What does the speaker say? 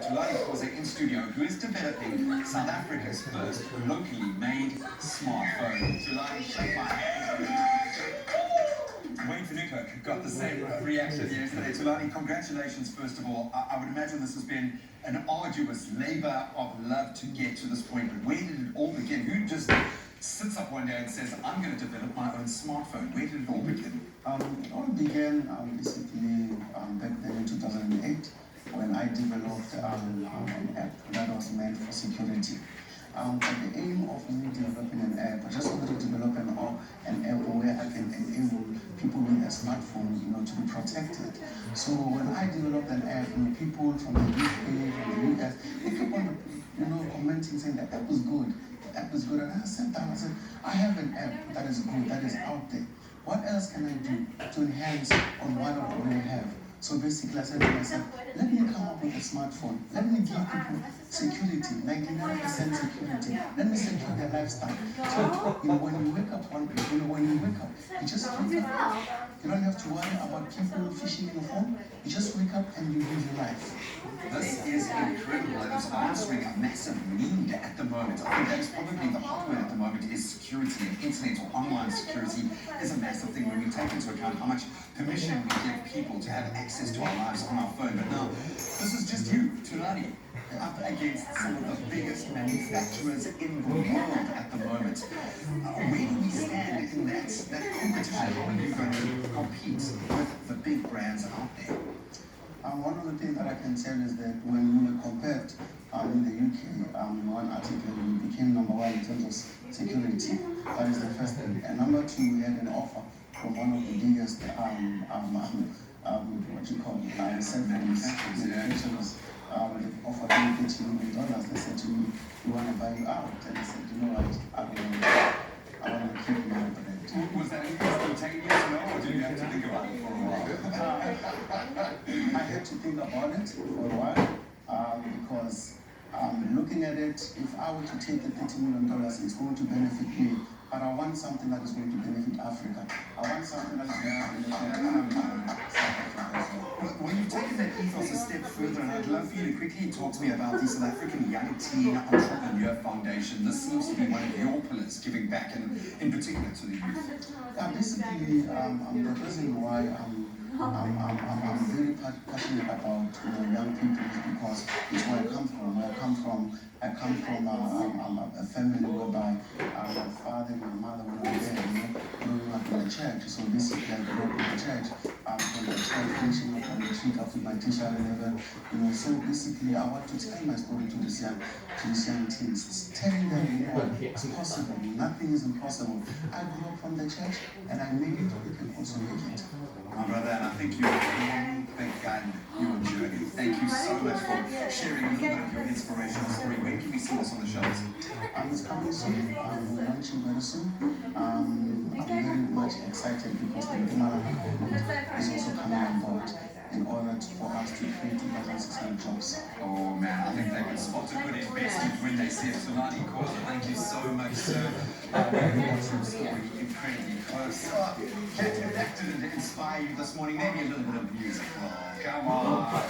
Tulani Khoza in studio, who is developing South Africa's first locally made smartphone. Tulani, shake my hand. Wayne Fanuco got the same reaction yesterday. Tulani, congratulations, first of all. I would imagine this has been an arduous labour of love to get to this point, but where did it all begin? Who just sits up one day and says, I'm going to develop my own smartphone? Where did it all begin? It all began basically back then in 2008 when I developed an app that was meant for security. But the aim of me developing an app, I just wanted to develop an app where I can enable people with a smartphone, to be protected. So when I developed an app, people from the UK, from the US, they kept on, commenting saying the app is good. The app is good. And I sat down and said, I have an app that is good, that is out there. What else can I do to enhance on what I already have? So basically I said to myself, let me come up with a smartphone. Let me give people security, 99% security. Let me secure their lifestyle. So when you wake up, you just wake up. You don't have to worry about people phishing your phone. You just wake up and you live your life. This is incredible, and it's answering a massive need at the moment. I think that's probably the hot word at the moment is security, and internet or online security is a massive thing when we take into account how much permission we give people to have access to our lives on our phone. But now, this is just you, Tulani, up against some of the biggest manufacturers in the world at the moment. Where do we stand in that competition? How are you going to compete with the big brands out there? One of the things that I can tell is that when we were compared in the UK, one article, we became number one in terms of security. That is the first thing. And number two, we had an offer from one of the biggest, cell manufacturers. They offered me $30 million. They said to me, we want to buy you out. And I said, you know what, I want to keep my brand. Was that instantaneous, or did you have to think about it for a while? I had to think about it for a while because looking at it, if I were to take the $30 million, it's going to benefit me. But I want something that is going to benefit Africa. I want something that is going to benefit South Africa. Well, you've taken that ethos a step further, and I'd love for you to quickly talk to me about the South African Young Teen Entrepreneur Foundation. This seems to be one of your pillars, giving back in particular to the youth. Basically, the reason why I'm very passionate about young people is because it's where I come from. I come from a family whereby my father and my mother were not there, growing up in the church. So basically, I grew up in the church. From the church, finishing up on the street after my teacher level. So basically, I want to tell my story to these young teens, telling them, it's possible. Nothing is impossible. I grew up from the church, and I made it. You can also make it. My brother, and I think you've begun your journey. Thank you so much for sharing a little bit of your inspirational story. When can we see this on the shelves? It's coming soon. We're launching very soon. I'm very much excited because the Mala is also coming on board in order for us to create 2,600 jobs. Oh man, I think they can spot a good investment when they see it. Tulani Khoza, thank you so much, sir. Watching the story incredibly close. Can connected and inspire you this morning? Maybe a little bit of music. Oh, come on.